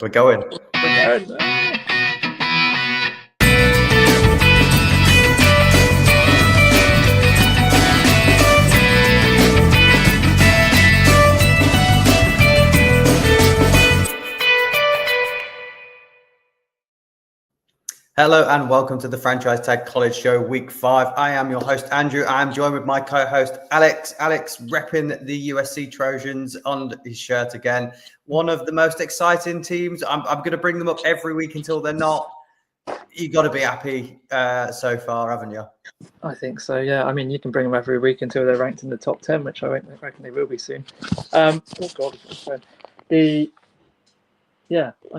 We're going. Hello and welcome to the Franchise Tag College Show Week 5. I am your host, Andrew. I am joined with my co-host, Alex. Alex repping the USC Trojans on his shirt again. One of the most exciting teams. I'm going to bring them up every week until they're not. You got to be happy so far, haven't you? I think so, yeah. I mean, you can bring them every week until they're ranked in the top 10, which I reckon they will be soon. I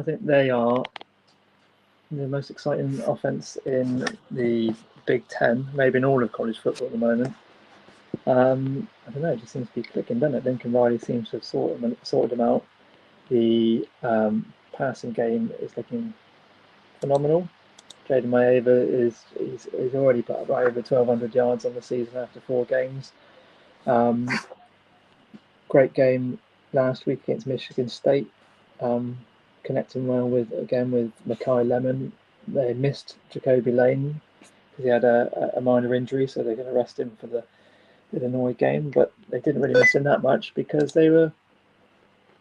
think they are the most exciting offense in the Big Ten, maybe in all of college football at the moment. I don't know, it just seems to be clicking, doesn't it? Lincoln Riley seems to have sorted them out. The passing game is looking phenomenal. Jaden Maeva is already put up over 1,200 yards on the season after 4 games. Great game last week against Michigan State. Connecting well with Makai Lemon. They missed Jacoby Lane because he had a minor injury, so they're going to rest him for the Illinois game. But they didn't really miss him that much because they were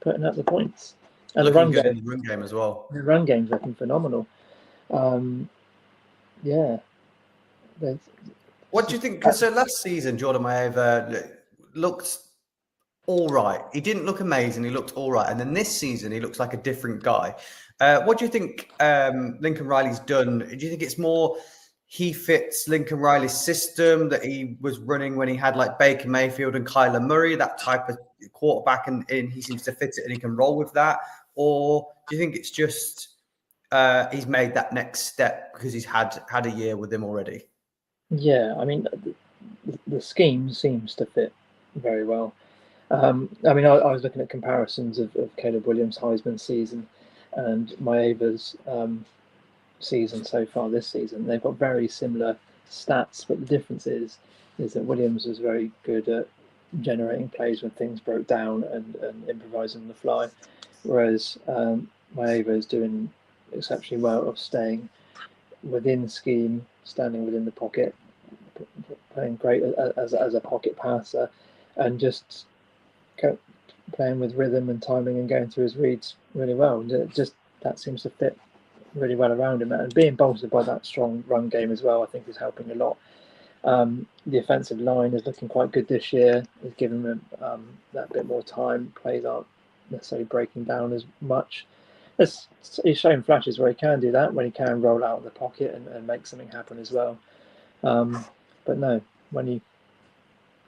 putting up the points. And looking good in the run game as well. The run game's looking phenomenal. What do you think? So last season, Jordan Maeva looked all right. He didn't look amazing. He looked all right. And then this season, he looks like a different guy. What do you think Lincoln Riley's done? Do you think it's more he fits Lincoln Riley's system that he was running when he had like Baker Mayfield and Kyler Murray, that type of quarterback, and he seems to fit it and he can roll with that? Or do you think it's just he's made that next step because he's had a year with him already? Yeah, I mean, the scheme seems to fit very well. I was looking at comparisons of Caleb Williams' Heisman season and Maeva's season so far this season. They've got very similar stats, but the difference is that Williams was very good at generating plays when things broke down and improvising on the fly, whereas Maeva is doing exceptionally well of staying within scheme, standing within the pocket, playing great as a pocket passer, and just playing with rhythm and timing and going through his reads really well. Just that seems to fit really well around him, and being bolstered by that strong run game as well, I think is helping a lot. The offensive line is looking quite good this year. It's given them that bit more time. Plays aren't necessarily breaking down as much. He's shown flashes where he can do that, when he can roll out of the pocket and make something happen as well. But no, when he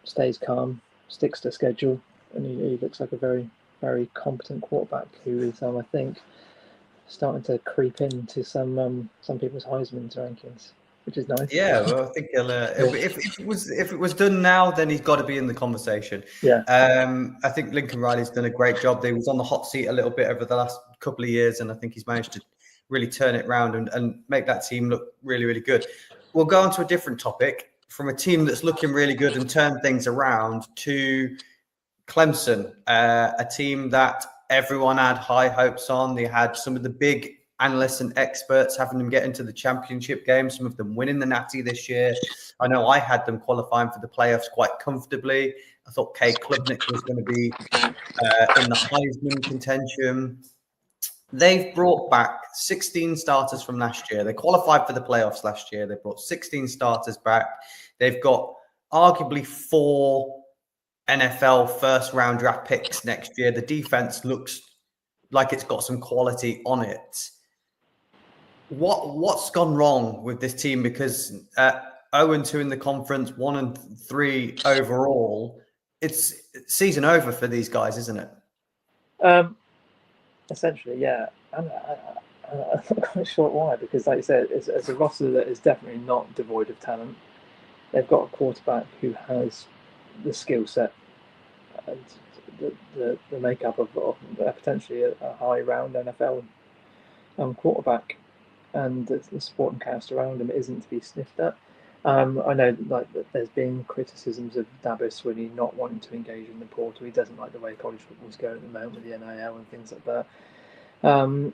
stays calm, sticks to schedule, and he looks like a very, very competent quarterback who is, I think, starting to creep into some people's Heisman rankings, which is nice. Yeah, well, I think if it was done now, then he's got to be in the conversation. Yeah. I think Lincoln Riley's done a great job. He was on the hot seat a little bit over the last couple of years, and I think he's managed to really turn it around and make that team look really, really good. We'll go on to a different topic, from a team that's looking really good and turn things around to Clemson, a team that everyone had high hopes on. They had some of the big analysts and experts having them get into the championship game, some of them winning the Natty this year. I know I had them qualifying for the playoffs quite comfortably. I thought Cade Klubnik was going to be in the Heisman contention. They've brought back 16 starters from last year. They qualified for the playoffs last year. They brought 16 starters back. They've got arguably 4 NFL first-round draft picks next year. The defense looks like it's got some quality on it. What's gone wrong with this team? Because 0-2 in the conference, 1-3 overall, it's season over for these guys, isn't it? Essentially, yeah. I'm not quite sure why, because like you said, it's a roster that is definitely not devoid of talent. They've got a quarterback who has the skill set and the makeup of potentially a high round NFL quarterback, and the supporting cast around him isn't to be sniffed at. I know that there's been criticisms of Davis Swinney not wanting to engage in the portal. He doesn't like the way college football's going at the moment with the NIL and things like that. But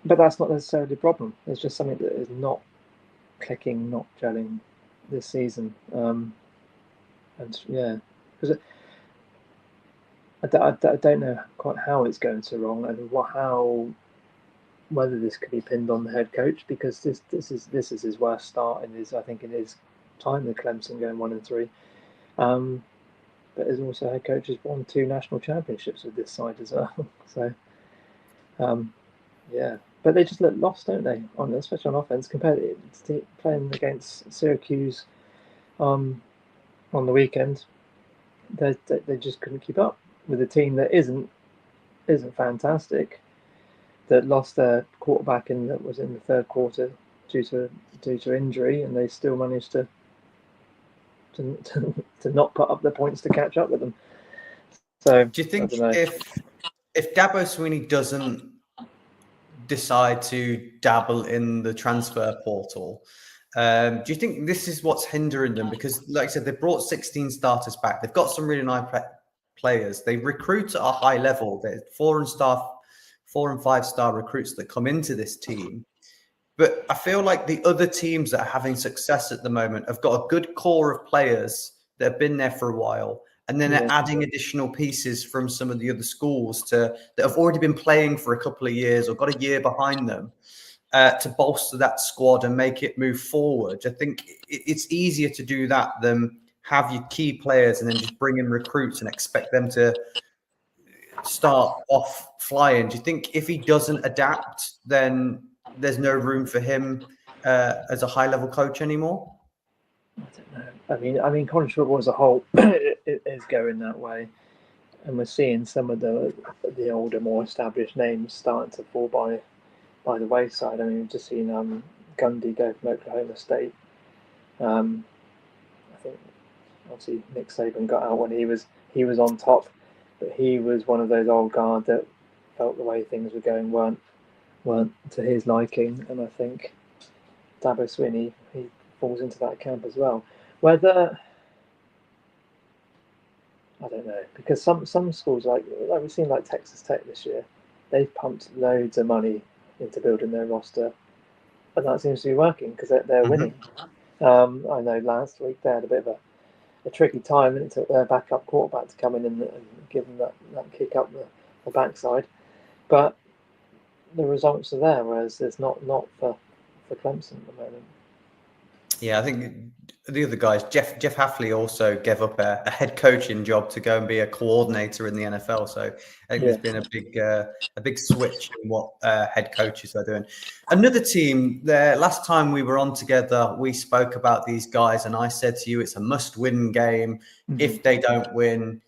that's not necessarily a problem. It's just something that is not clicking, not gelling this season. And yeah, because I don't know quite how it's going so wrong and whether this could be pinned on the head coach, because this is his worst start in his time with Clemson, going 1-3. But his also head coach has won 2 national championships with this side as well. So yeah, but they just look lost, don't they? Especially on offense, compared to playing against Syracuse on the weekend. They just couldn't keep up with a team that isn't fantastic, that lost their quarterback that was in the third quarter due to injury, and they still managed to not put up the points to catch up with them. So do you think if Dabo Swinney doesn't decide to dabble in the transfer portal, do you think this is what's hindering them? Because, like I said, they brought 16 starters back. They've got some really nice players. They recruit at a high level. They're 4 and 5-star recruits that come into this team. But I feel like the other teams that are having success at the moment have got a good core of players that have been there for a while. And then they're adding additional pieces from some of the other schools that have already been playing for a couple of years or got a year behind them to bolster that squad and make it move forward. I think it's easier to do that than have your key players and then just bring in recruits and expect them to start off flying. Do you think if he doesn't adapt, then there's no room for him as a high-level coach anymore? I don't know. I mean, college football as a whole is going that way, and we're seeing some of the older, more established names starting to fall by the wayside. I mean, we've just seen Gundy go from Oklahoma State. I think obviously Nick Saban got out when he was on top, but he was one of those old guard that felt the way things were going weren't to his liking, and I think Dabo Swinney, he falls into that camp as well. Whether, I don't know, because some schools like we've seen like Texas Tech this year, they've pumped loads of money into building their roster, and that seems to be working because they're winning. I know last week they had a bit of a tricky time, and it took their backup quarterback to come in and give them that kick up the backside, but the results are there, whereas it's not for Clemson at the moment. Yeah, I think the other guys, Jeff Hafley also gave up a head coaching job to go and be a coordinator in the NFL. So I think there's been a big switch in what head coaches are doing. Another team, last time we were on together, we spoke about these guys, and I said to you, it's a must-win game. If they don't win,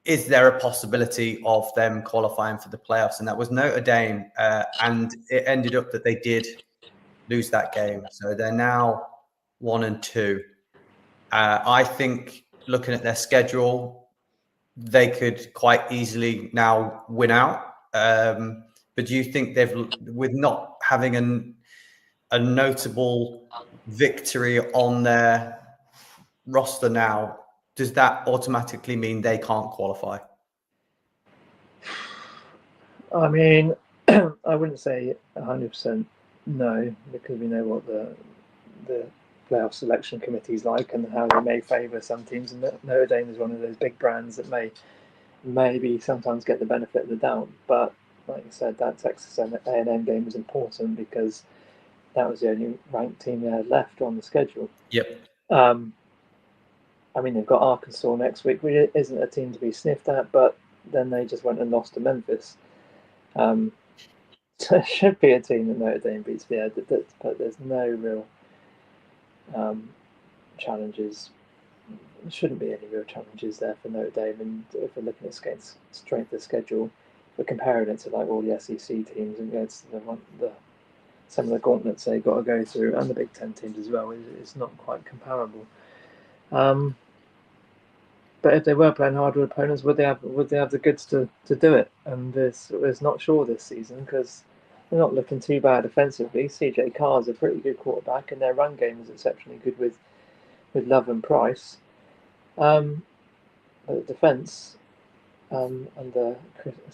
is there a possibility of them qualifying for the playoffs? And that was Notre Dame, and it ended up that they did lose that game. So they're now 1-2. I think looking at their schedule, they could quite easily now win out. But do you think with not having a notable victory on their roster now, does that automatically mean they can't qualify? I mean, I wouldn't say 100% no, because we know what the playoff selection committee is like and how they may favour some teams. And Notre Dame is one of those big brands that may maybe sometimes get the benefit of the doubt. But like you said, that Texas A&M game was important because that was the only ranked team they had left on the schedule. Yep. I mean, they've got Arkansas next week, which isn't a team to be sniffed at, but then they just went and lost to Memphis. So it should be a team that Notre Dame beats. Yeah, but there's no real challenges. There shouldn't be any real challenges there for Notre Dame. And if we're looking at strength of schedule, we're comparing it to like all the SEC teams and against some of the gauntlets they've got to go through, and the Big Ten teams as well. It's not quite comparable. But if they were playing harder opponents, would they have the goods to do it? And it's not sure this season because they're not looking too bad offensively. CJ Carr's a pretty good quarterback, and their run game is exceptionally good with Love and Price. But the defense, under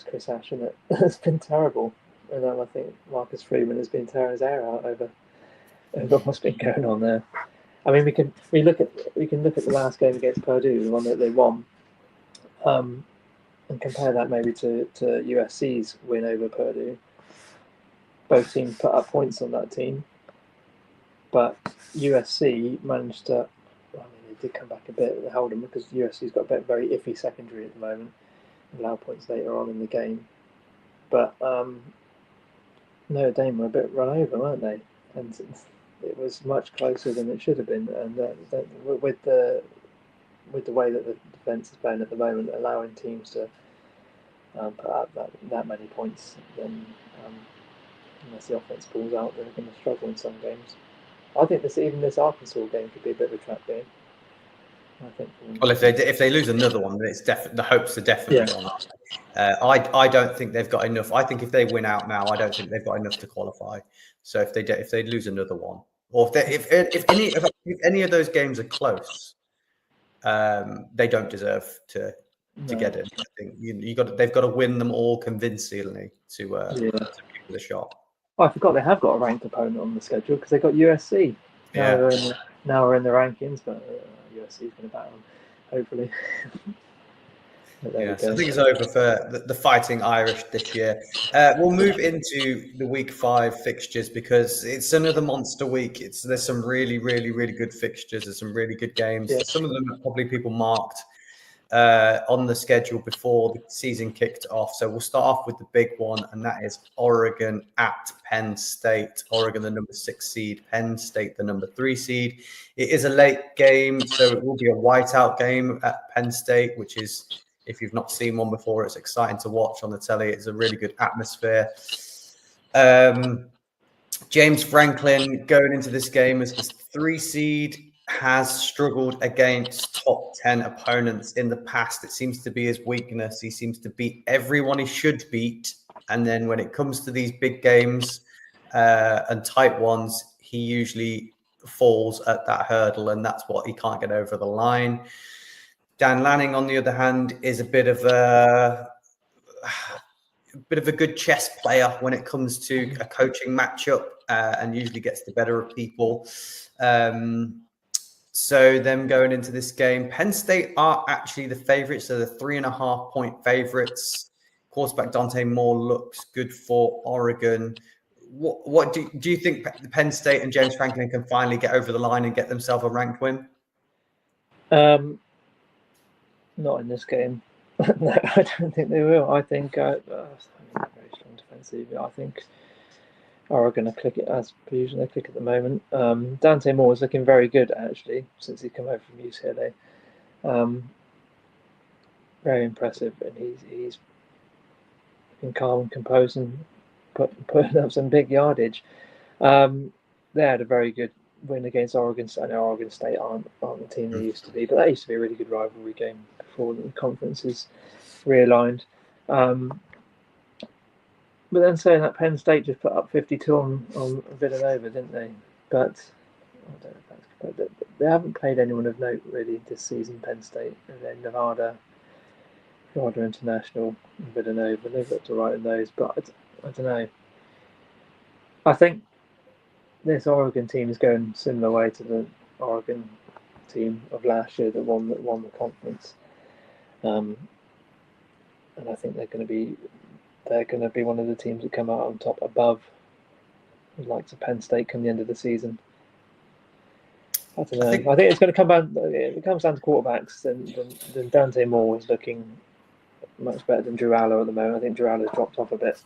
Chris Ash, and it's been terrible. And I think Marcus Freeman has been tearing his hair out over what's been going on there. I mean, we can look at the last game against Purdue, the one that they won, and compare that maybe to USC's win over Purdue. Both teams put up points on that team, but USC managed to. I mean, they did come back a bit. They held them because USC's got a very iffy secondary at the moment. Allow points later on in the game, but Notre Dame were a bit run over, weren't they? And it was much closer than it should have been. And with the way that the defense is playing at the moment, allowing teams to put up that many points, then unless the offense pulls out, they're going to struggle in some games. I think this Arkansas game could be a bit of a trap game. I think. Well, if they lose another one, then it's the hopes are definitely on. I don't think they've got enough. I think if they win out now, I don't think they've got enough to qualify. So if they lose another one, or if any of those games are close, they don't deserve to get in. I think they've got to win them all convincingly to give it a shot. Oh, I forgot they have got a ranked opponent on the schedule because they got USC. Now we're in the rankings, but USC is going to battle them, hopefully. So I think it's over for the Fighting Irish this year. We'll move into the Week 5 fixtures because it's another monster week. There's some really, really, really good fixtures. There's some really good games. Yeah. Some of them are probably people marked on the schedule before the season kicked off. So we'll start off with the big one, and that is Oregon at Penn State. Oregon, the number 6 seed. Penn State, the number 3 seed. It is a late game, so it will be a whiteout game at Penn State, which is, if you've not seen one before, it's exciting to watch on the telly. It's a really good atmosphere. James Franklin going into this game as the 3 seed has struggled against top 10 opponents in the past. It seems to be his weakness. He seems to beat everyone he should beat. And then when it comes to these big games and tight ones, he usually falls at that hurdle, and that's what he can't get over the line. Dan Lanning, on the other hand, is a bit of a good chess player when it comes to a coaching matchup, and usually gets the better of people. So them going into this game, Penn State are actually the favorites. So the 3.5-point favorites. Quarterback Dante Moore looks good for Oregon. What do you think Penn State and James Franklin can finally get over the line and get themselves a ranked win? Not in this game. No, I don't think they will. I think very strong defensive. I think Oregon are click it as per usual. They click at the moment. Dante Moore is looking very good actually since he come over from UCLA. Very impressive, and he's been calm and composed and putting up some big yardage. They had a very good win against Oregon State. I know Oregon State aren't the team they used to be, but that used to be a really good rivalry game before the conferences realigned. But then saying that, Penn State just put up 52 on Villanova, didn't they? But I don't know if that's, they haven't played anyone of note really this season. Penn State and then Nevada International, and Villanova. They've looked all right in those, but I don't know. I think this Oregon team is going similar way to the Oregon team of last year that won the conference, and I think they're going to be one of the teams that come out on top above the likes of Penn State come the end of the season. I don't know. I think it's going to come down. It comes down to quarterbacks. Then Dante Moore is looking much better than Drew Aller at the moment. I think Drew Aller's dropped off a bit.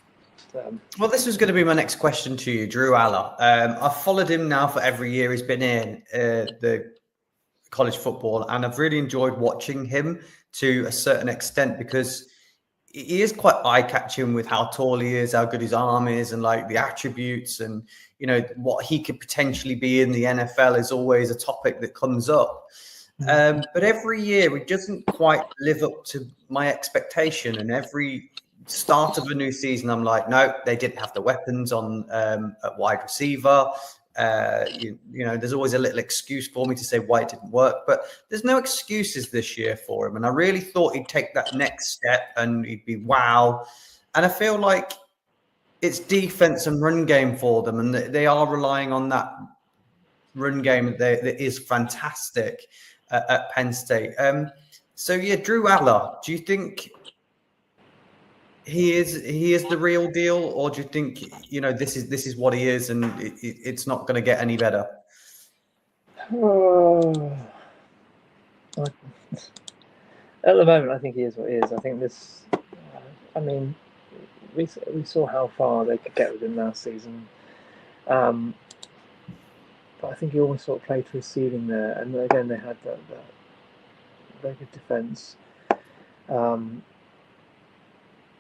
Well, this was going to be my next question to you, Drew Aller. I've followed him now for every year he's been in the college football, and I've really enjoyed watching him to a certain extent because he is quite eye-catching with how tall he is, how good his arm is, and like the attributes, and what he could potentially be in the NFL is always a topic that comes up. But every year it doesn't quite live up to my expectation, and every start of a new season I'm like, no, they didn't have the weapons on at wide receiver. There's always a little excuse for me to say why it didn't work, but there's no excuses this year for him. And I really thought he'd take that next step and he'd be wow. And I feel like it's defense and run game for them, and they are relying on that run game that is fantastic at Penn State. Drew Aller, do you think he is the real deal, or do you think this is what he is, and it's not going to get any better? At the moment, I think he is what he is. I think this. I mean, we saw how far they could get with him last season, but I think he always sort of played to his ceiling there. And again, they had that very good defense.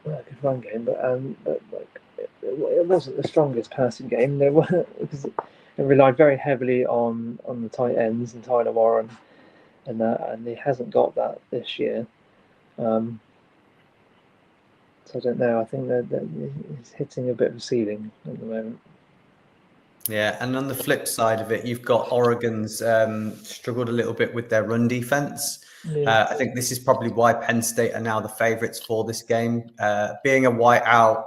A good run game, but like it wasn't the strongest passing game. There were because it relied very heavily on the tight ends and Tyler Warren, and he hasn't got that this year. So I don't know. I think that he's hitting a bit of a ceiling at the moment. Yeah, and on the flip side of it, you've got Oregon's struggled a little bit with their run defense. Yeah. I think this is probably why Penn State are now the favourites for this game. Being a whiteout,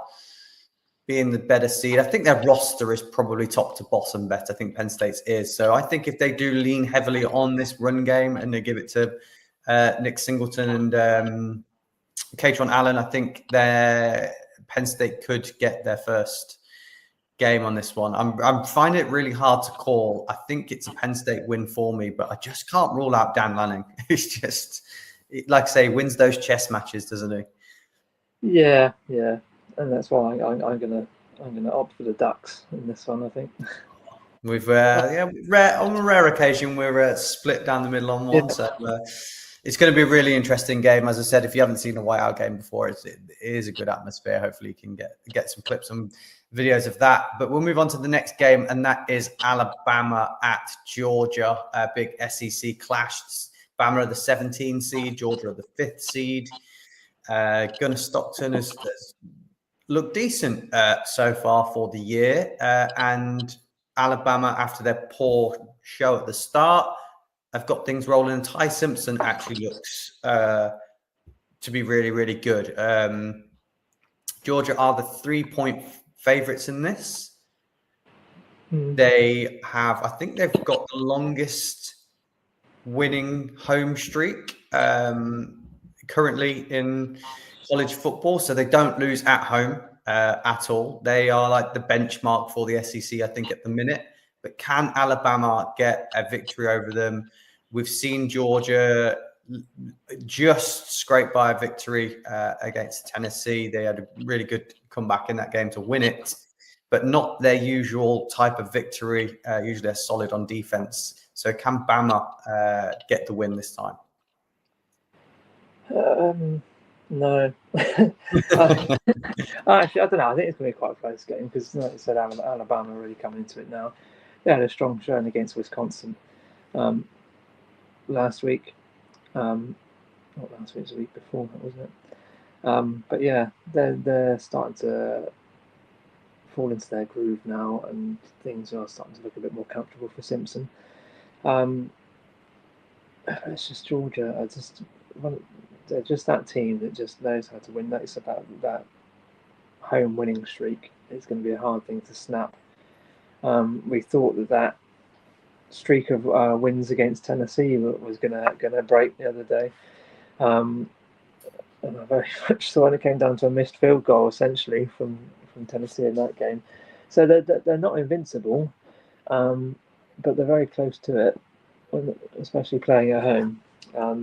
being the better seed, I think their roster is probably top to bottom better. I think Penn State's is. So I think if they do lean heavily on this run game and they give it to Nick Singleton and Katron Allen, I think Penn State could get their first game on this one. I'm finding it really hard to call. I think it's a Penn State win for me, but I just can't rule out Dan Lanning. He's just, like I say, wins those chess matches, doesn't he? Yeah, and that's why I'm gonna opt for the Ducks in this one. I think we've on a rare occasion we're split down the middle on one. Yeah. So it's going to be a really interesting game. As I said, if you haven't seen a whiteout game before, it is a good atmosphere. Hopefully, you can get some clips and videos of that. But we'll move on to the next game, and that is Alabama at Georgia. A big SEC clash. Bama are the 17 seed, Georgia are the 5th seed. Gunnar Stockton has looked decent so far for the year. And Alabama, after their poor show at the start, have got things rolling. And Ty Simpson actually looks to be really, really good. Georgia are the 3-point favorites in this. They have, I think they've got the longest winning home streak currently in college football. So they don't lose at home at all. They are like the benchmark for the SEC, I think, at the minute. But can Alabama get a victory over them? We've seen Georgia just scrape by a victory against Tennessee. They had a really good comeback in that game to win it, but not their usual type of victory. Usually they're solid on defense. So can Bama get the win this time? No. Actually, I don't know. I think it's going to be quite a close game because, like you said, Alabama are really coming into it now. They had a strong showing against Wisconsin last week. Not last week, it was the week before, wasn't it? But yeah, they're starting to fall into their groove now, and things are starting to look a bit more comfortable for Simpson. It's just Georgia. They're just that team that just knows how to win. It's about that home winning streak. It's going to be a hard thing to snap. We thought that streak of wins against Tennessee was going to break the other day, and I very much saw when it came down to a missed field goal essentially from Tennessee in that game. So they're not invincible, but they're very close to it, especially playing at home. I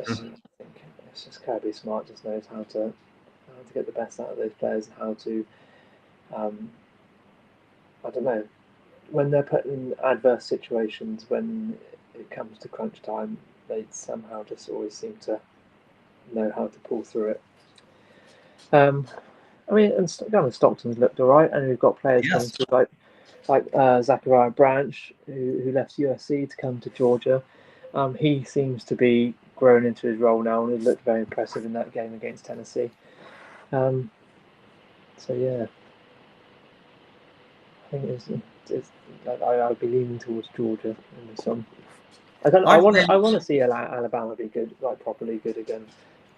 think it's just Kirby Smart just knows how to get the best out of those players and how to I don't know, when they're put in adverse situations, when it comes to crunch time, they somehow just always seem to know how to pull through it. I mean, and Stockton's looked all right, and we've got players coming through like Zachariah Branch, who left USC to come to Georgia. He seems to be grown into his role now, and he looked very impressive in that game against Tennessee. So yeah, think it's like I'd be leaning towards Georgia in this one. I want to see Alabama be good, like properly good again.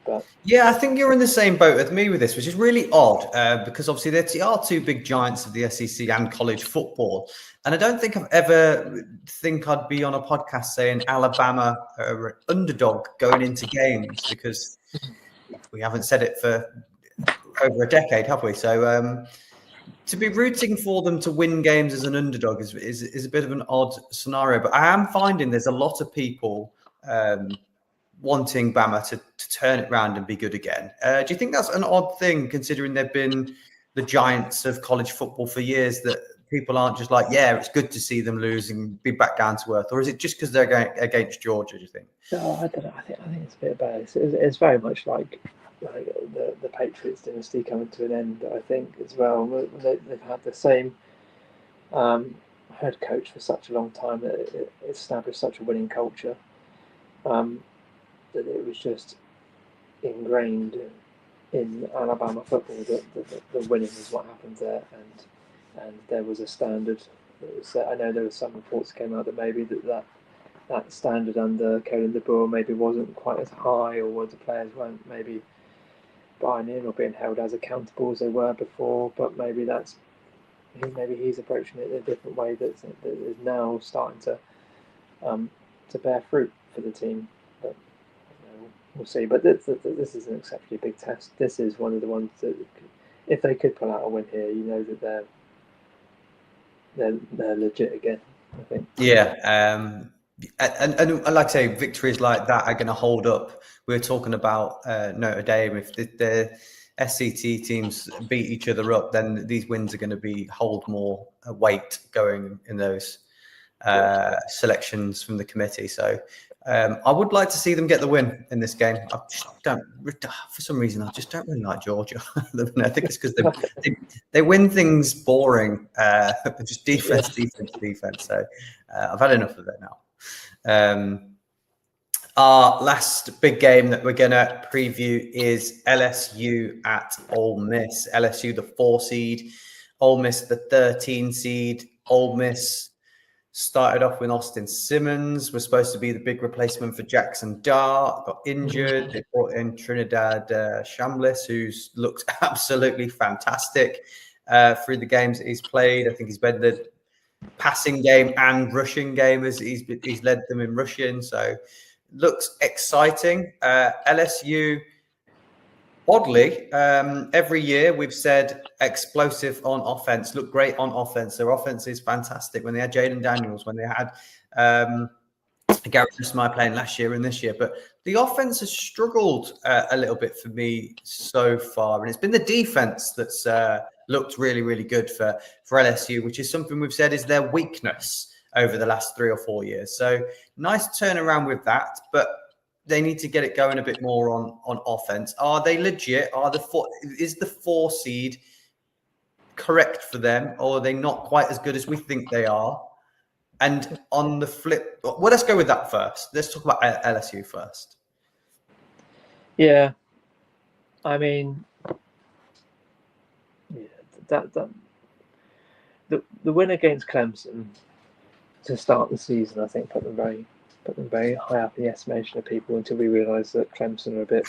But yeah, I think you're in the same boat with me with this, which is really odd because obviously they are two big giants of the SEC and college football. And I don't think I'd be on a podcast saying Alabama are an underdog going into games, because we haven't said it for over a decade, have we? So to be rooting for them to win games as an underdog is a bit of an odd scenario. But I am finding there's a lot of people wanting Bama to turn it around and be good again. Do you think that's an odd thing, considering they've been the giants of college football for years, that people aren't just like, yeah, it's good to see them lose and be back down to earth? Or is it just because they're going against Georgia, do you think? No, I don't know. I think it's a bit bad. It's very much like the Patriots dynasty coming to an end, I think, as well. They've had the same head coach for such a long time that it established such a winning culture. That it was just ingrained in Alabama football that the winning is what happens there, and there was a standard that was set. I know there were some reports that came out that maybe that standard under Kalen DeBoer maybe wasn't quite as high, or the players weren't maybe buying in or being held as accountable as they were before. But maybe he's approaching it in a different way that is now starting to bear fruit for the team. But we'll see. But this is an exceptionally big test. This is one of the ones that, if they could pull out a win here, you know that they're legit again, I think. Yeah. And like I say, victories like that are going to hold up. We were talking about Notre Dame. If the SCT teams beat each other up, then these wins are going to hold more weight going in those selections from the committee. So I would like to see them get the win in this game. I just don't, for some reason, I just don't really like Georgia. I think it's because they win things boring, just defense. So I've had enough of it now. Our last big game that we're going to preview is LSU at Ole Miss. LSU, the 4 seed, Ole Miss, the 13 seed. Ole Miss started off with Austin Simmons, was supposed to be the big replacement for Jackson Dart, got injured. They brought in Trinidad Chambliss, who's looked absolutely fantastic through the games that he's played. I think he's led the passing game and rushing game, as he's led them in rushing. So looks exciting. LSU, oddly, every year we've said explosive on offense, look great on offense. Their offense is fantastic. When they had Jaden Daniels, when they had Garrett Smith playing last year and this year, but the offense has struggled a little bit for me so far, and it's been the defense that's looked really, really good for LSU, which is something we've said is their weakness over the last 3 or 4 years. So nice turnaround with that, but they need to get it going a bit more on offense. Are they legit? Is the 4 seed correct for them, or are they not quite as good as we think they are? And on the flip, well, let's go with that first. Let's talk about LSU first. Yeah, I mean, the win against Clemson to start the season, I think, put them very high up in the estimation of people, until we realised that Clemson are a bit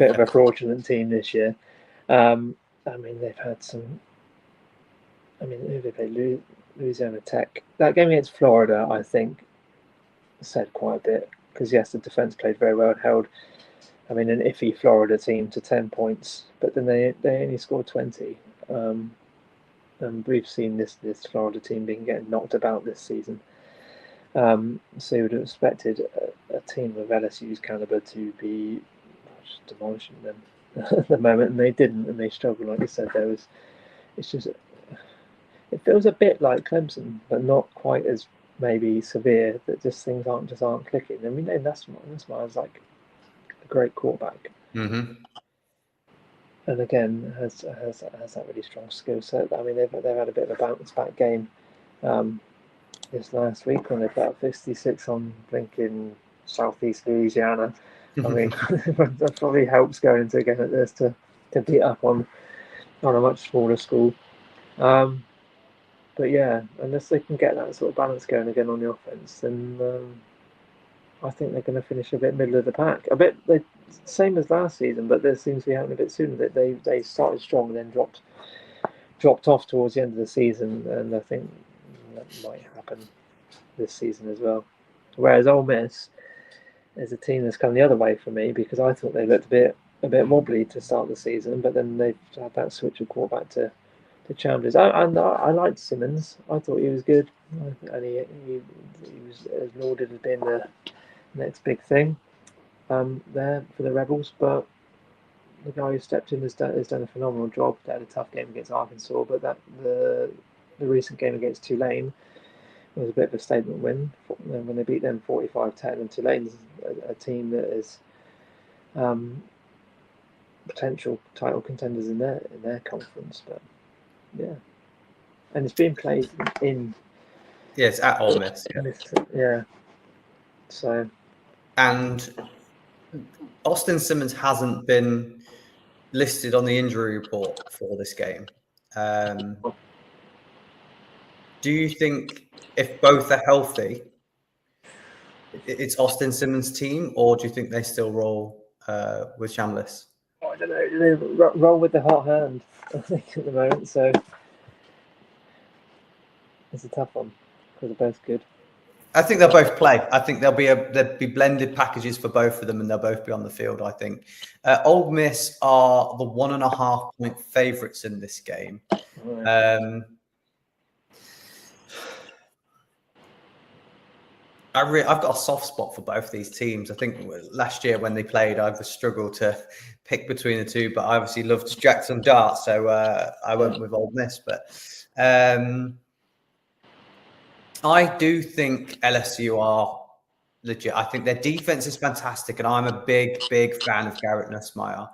of a fraudulent team this year. I mean, they've had some. I mean, who did they lose? Louisiana Tech. That game against Florida, I think, said quite a bit, because yes, the defense played very well and held, I mean, an iffy Florida team to 10 points, but then they only scored 20. And we've seen this Florida team getting knocked about this season. So you would have expected a team of LSU's caliber to be just demolishing them at the moment, and they didn't, and they struggled. Like you said, it feels a bit like Clemson, but not quite as maybe severe. That just things aren't clicking. And we know that's why I was like a great quarterback. Mm-hmm. And again, has that really strong skill set. I mean, they've had a bit of a bounce back game this last week when they put up 56 on blinking Southeast Louisiana. I mean, that probably helps going into a game like this to beat up on a much smaller school. But yeah, unless they can get that sort of balance going again on the offense, then I think they're going to finish a bit middle of the pack. A bit the same as last season, but there seems to be happening a bit sooner. That they started strong and then dropped off towards the end of the season, and I think that might happen this season as well. Whereas Ole Miss is a team that's come the other way for me because I thought they looked a bit wobbly to start the season, but then they've had that switch of quarterback to Chambers. I liked Simmons. I thought he was good, and he was lauded as being the next big thing there for the Rebels. But the guy who stepped in has done a phenomenal job. They had a tough game against Arkansas, but the recent game against Tulane was a bit of a statement win when they beat them 45-10. And Tulane's a team that is potential title contenders in their conference, but. Yeah, and it's being played in. Yeah, it's at Ole Miss. Yeah. So. And Austin Simmons hasn't been listed on the injury report for this game. Do you think if both are healthy, it's Austin Simmons' team, or do you think they still roll with Chambliss? Oh, I don't know. They roll with the hot hand, I think, at the moment. So it's a tough one because they're both good. I think they'll both play. I think there'll be blended packages for both of them, and they'll both be on the field. I think Ole Miss are the 1.5 point favourites in this game. Right. I've got a soft spot for both these teams. I think last year when they played, I struggled to pick between the two, but I obviously loved Jackson Dart, so I went with Ole Miss. But I do think LSU are legit. I think their defense is fantastic, and I'm a big fan of Garrett Nussmeier.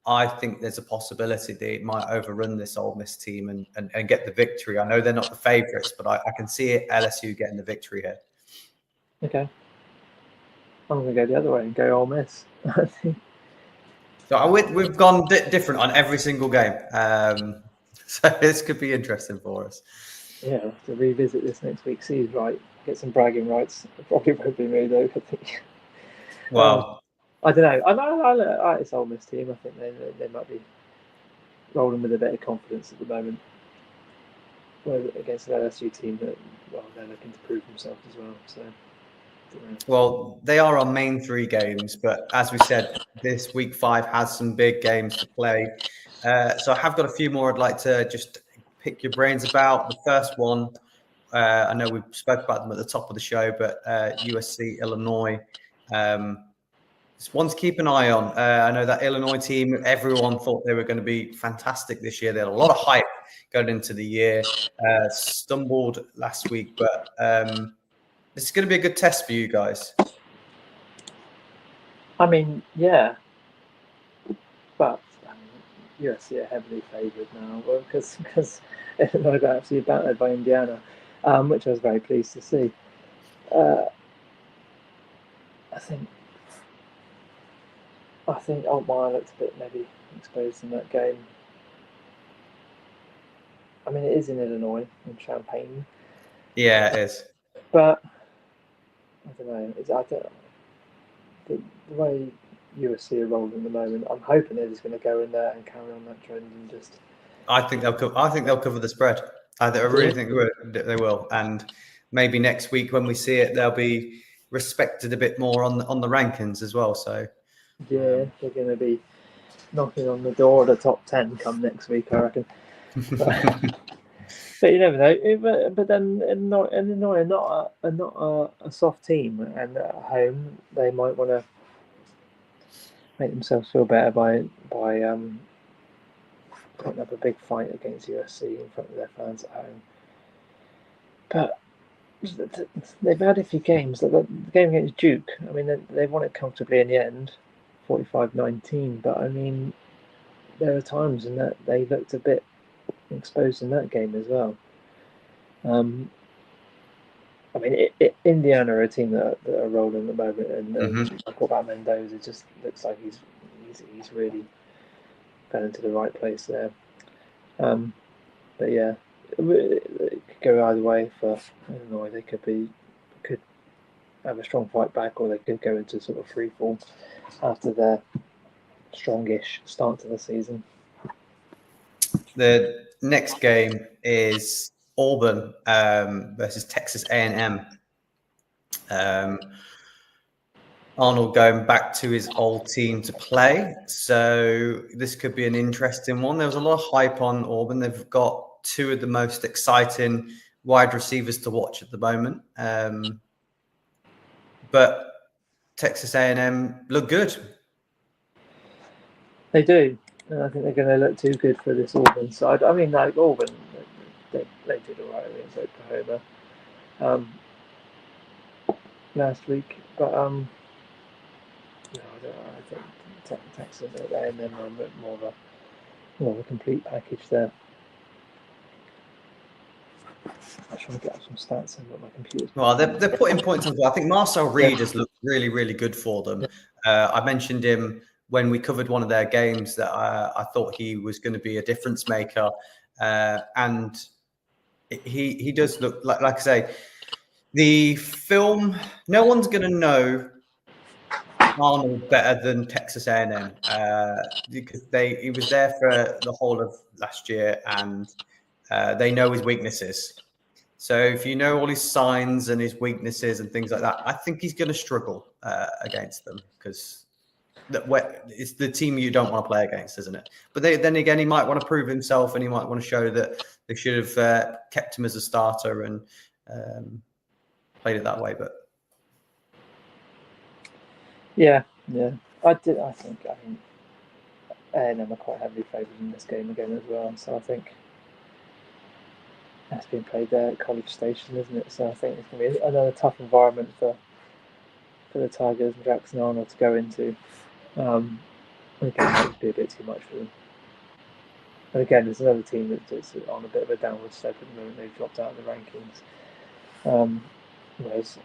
I think there's a possibility they might overrun this Ole Miss team and get the victory. I know they're not the favourites, but I can see LSU getting the victory here. Okay. I'm going to go the other way and go Ole Miss. So we've gone different on every single game. So this could be interesting for us. Yeah, I'll have to revisit this next week. See who's right. Get some bragging rights. Probably won't be me, though, I think. Well, I don't know. I like this Ole Miss team. I think they might be rolling with a bit of confidence at the moment. Against an LSU team that, well, they're looking to prove themselves as well. So. Well, they are our main 3 games, but as we said, this week 5 has some big games to play. So I have got a few more I'd like to just pick your brains about. The first one, I know we spoke about them at the top of the show, but USC, Illinois. It's one to keep an eye on. I know that Illinois team, everyone thought they were going to be fantastic this year. They had a lot of hype going into the year. Stumbled last week, but this is going to be a good test for you guys. I mean, yeah. But USC are heavily favoured now because Illinois got absolutely battered by Indiana, which I was very pleased to see. I think Altmaier looked a bit maybe exposed in that game. I mean, it is in Illinois, in Champaign. Yeah, it is. But I don't know. The way USC are rolling at the moment, I'm hoping they're just going to go in there and carry on that trend and just. I think they'll cover the spread. I really think they will, and maybe next week when we see it, they'll be respected a bit more on the rankings as well. So yeah, they're going to be knocking on the door of the top 10 come next week, I reckon. But you never know. But then Illinois are not a soft team, and at home they might want to make themselves feel better by putting up a big fight against USC in front of their fans at home. But they've had a few games. The game against Duke, I mean, they won it comfortably in the end, 45-19. But I mean, there are times in that they looked a bit exposed in that game as well. I mean, Indiana are a team that are rolling at the moment, and I thought about Mendoza. It just looks like he's really fell into the right place there. But yeah, go either way for Illinois. They could have a strong fight back, or they could go into sort of free fall after their strongish start to the season. The next game is Auburn versus Texas A&M. Arnold going back to his old team to play, so this could be an interesting one. There was a lot of hype on Auburn. They've got two of the most exciting wide receivers to watch at the moment, but Texas A&M look good. They do, and I think they're going to look too good for this Auburn side. I mean, like Auburn, they did all right against Oklahoma last week, but no, I think Texas A&M are a bit more of a complete package there. I'm trying to get up some stats and what my computer's. Well, they're putting points on. I think Marcel Reed has looked really, really good for them. I mentioned him when we covered one of their games that I thought he was going to be a difference maker, and he does look like I say, the film. No one's going to know Arnold better than Texas A&M because he was there for the whole of last year, and they know his weaknesses. So if you know all his signs and his weaknesses and things like that, I think he's going to struggle against them because it's the team you don't want to play against, isn't it? But then again, he might want to prove himself and he might want to show that they should have kept him as a starter and played it that way. But yeah, I think A&M are quite heavily favoured in this game again as well. So I think that's been played there at College Station, isn't it? So I think it's going to be another tough environment for the Tigers and Jackson Arnold to go into. Again, it would be a bit too much for them. And again, there's another team that's on a bit of a downward slope at the moment. They've dropped out of the rankings, whereas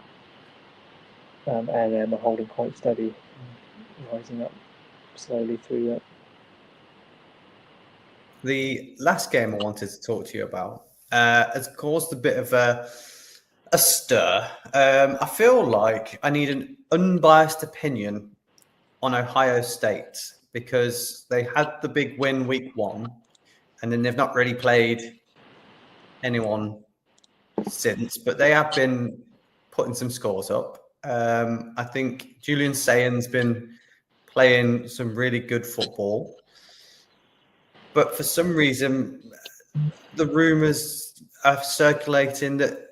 A&M are holding quite steady, rising up slowly through that. The last game I wanted to talk to you about has caused a bit of a stir. I feel like I need an unbiased opinion on Ohio State because they had the big win week 1 and then they've not really played anyone since, but they have been putting some scores up. I think Julian Sayan's been playing some really good football, but for some reason the rumours are circulating that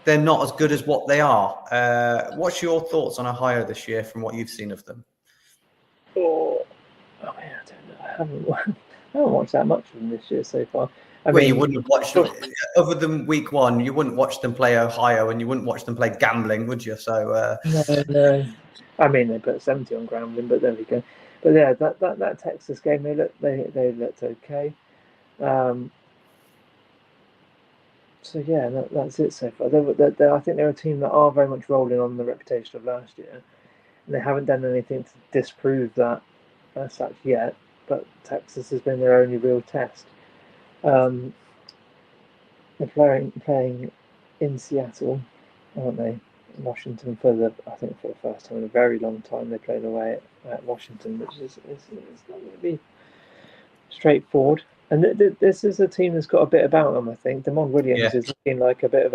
they're not as good as what they are. What's your thoughts on Ohio this year from what you've seen of them? Oh man, I don't know. I haven't watched that much of them this year so far. I mean, you wouldn't watch them other than week 1. You wouldn't watch them play Ohio, and you wouldn't watch them play Gambling, would you? So no. I mean, they put 70 on Grambling, but there we go. But yeah, that Texas game, they looked okay. So yeah, that's it so far. I think they're a team that are very much rolling on the reputation of last year, and they haven't done anything to disprove that as such yet. But Texas has been their only real test. They're playing in Seattle, aren't they? Washington for the first time in a very long time. They played away at Washington, which is not going to be straightforward. And this is a team that's got a bit about them. I think Damon Williams is looking like a bit of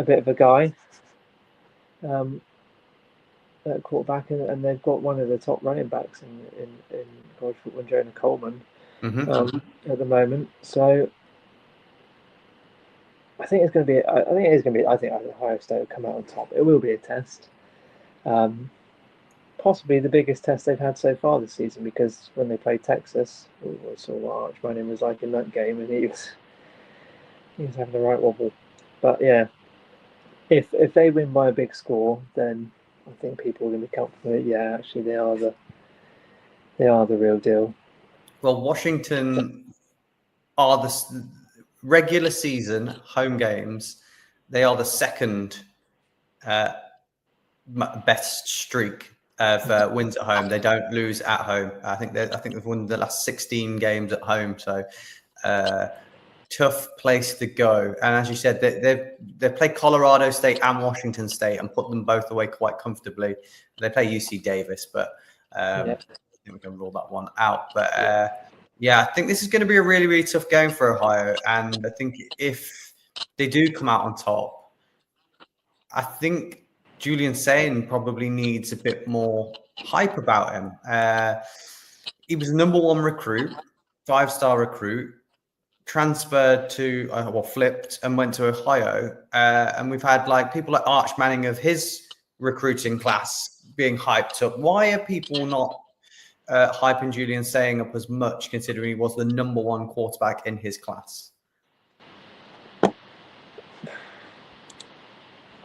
a guy at quarterback, and they've got one of the top running backs in college football, Jonah Coleman, at the moment. So I think it's going to be. I think Ohio State will come out on top. It will be a test. Possibly the biggest test they've had so far this season, because when they played Texas, we saw what Arch Manning was like in that game, and he was having the right wobble. But yeah, if they win by a big score, then I think people are going to be comfortable. Yeah, actually, they are the real deal. Well, Washington are the regular season home games. They are the second best streak of wins at home. They don't lose at home. I think they've won the last 16 games at home. So tough place to go. And as you said, they've played Colorado State and Washington State and put them both away quite comfortably. They play UC Davis, but I think we can rule that one out. But I think this is going to be a really, really tough game for Ohio. And I think if they do come out on top, I think Julian Sayin probably needs a bit more hype about him. He was the number 1 recruit, 5-star recruit, transferred to, flipped and went to Ohio. And we've had people like Arch Manning of his recruiting class being hyped up. Why are people not hyping Julian Sayin up as much, considering he was the number 1 quarterback in his class? I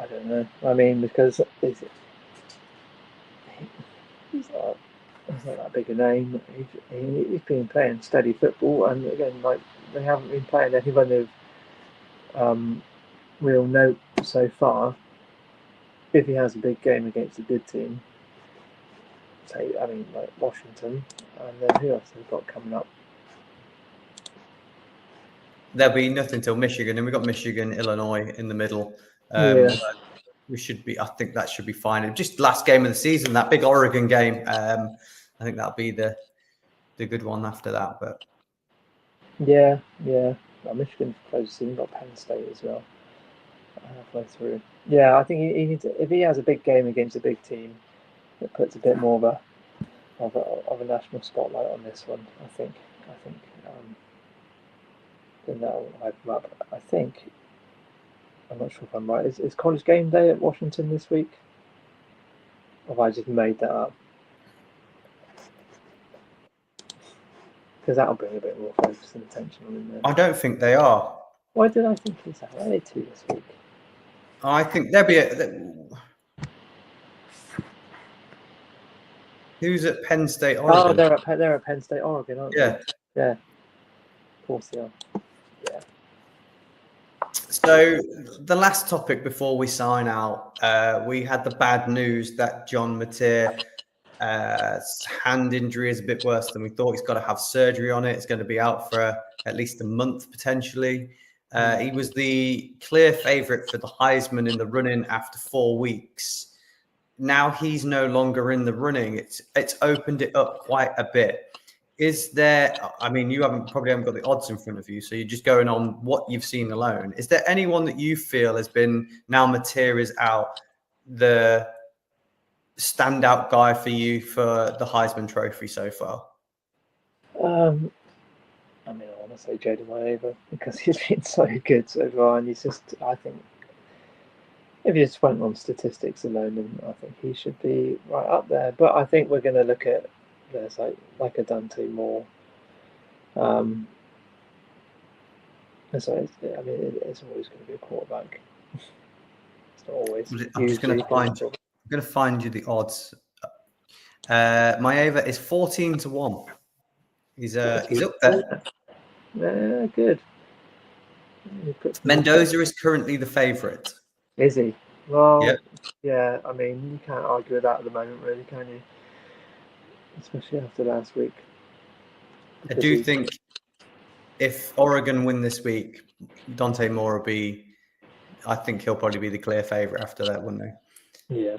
don't know. I mean, because he's not that big a name. He's been playing steady football, and again, they haven't been playing anyone of real note so far. If he has a big game against a good team, say, like Washington, and then who else have got coming up? There'll be nothing till Michigan, and we've got Michigan, Illinois in the middle. We should be. I think that should be fine. Just last game of the season, that big Oregon game. I think that'll be the good one after that. But yeah. Well, Michigan's close. We've got Penn State as well halfway through. Yeah, I think he needs. If he has a big game against a big team, it puts a bit more of a national spotlight on this one. I think then that'll hype him up. I think. I'm not sure if I'm right. Is College Game Day at Washington this week? Or have I just made that up? Because that'll bring a bit more focus and attention on him there. I don't think they are. Why did I think he's at? Are they 2 this week? I think there'll be who's at Penn State, Oregon? Oh, they're at Penn State, Oregon, aren't they? Yeah. Of course they are. Yeah. So the last topic before we sign out, we had the bad news that John Mateer's hand injury is a bit worse than we thought. He's got to have surgery on it. It's going to be out for at least a month potentially. He was the clear favourite for the Heisman in the running after 4 weeks. Now he's no longer in the running. It's opened it up quite a bit. Is there, you probably haven't got the odds in front of you, so you're just going on what you've seen alone. Is there anyone that you feel has been, now Mateer is out, the standout guy for you for the Heisman Trophy so far? I want to say Jaden Maeva because he's been so good so far, and he's just, I think, if you just went on statistics alone, then I think he should be right up there. But I think we're going to look at, there's like a Dante Moore. It's always going to be a quarterback. It's not always. I'm just going to find you the odds. Maeva is 14-1. He's up there. Yeah, good. Mendoza is currently the favourite. Is he? Well, yeah. You can't argue with that at the moment, really, can you? Especially after last week. I do think if Oregon win this week, Dante Moore will be, I think he'll probably be the clear favourite after that, wouldn't he? Yeah.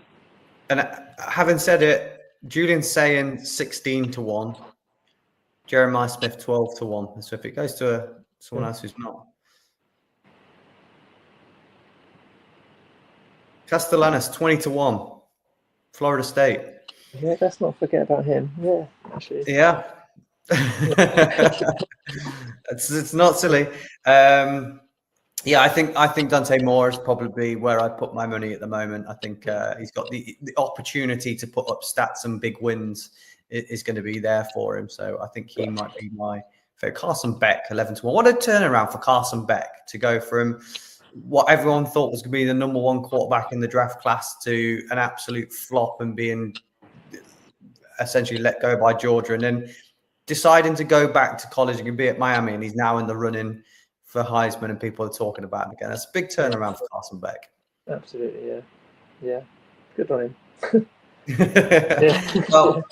And having said it, Julian Sayin 16-1, Jeremiah Smith 12-1. So if it goes to someone else who's not. Castellanos 20-1, Florida State. Yeah, let's not forget about him. Yeah, actually. Yeah. it's not silly. I think Dante Moore is probably where I put my money at the moment. I think he's got the opportunity to put up stats and big wins is going to be there for him. So I think he might be my favorite. Carson Beck 11-1. What a turnaround for Carson Beck to go from what everyone thought was going to be the number 1 quarterback in the draft class to an absolute flop and being essentially let go by Georgia, and then deciding to go back to college and be at Miami, and he's now in the running for Heisman, and people are talking about him again. That's a big turnaround for Carson Beck. Absolutely, yeah. Good on him. Well,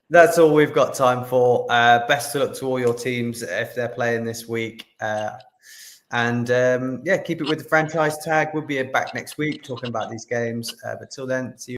that's all we've got time for. Best of luck to all your teams if they're playing this week. And yeah, keep it with the franchise tag. We'll be back next week talking about these games. But till then, see you.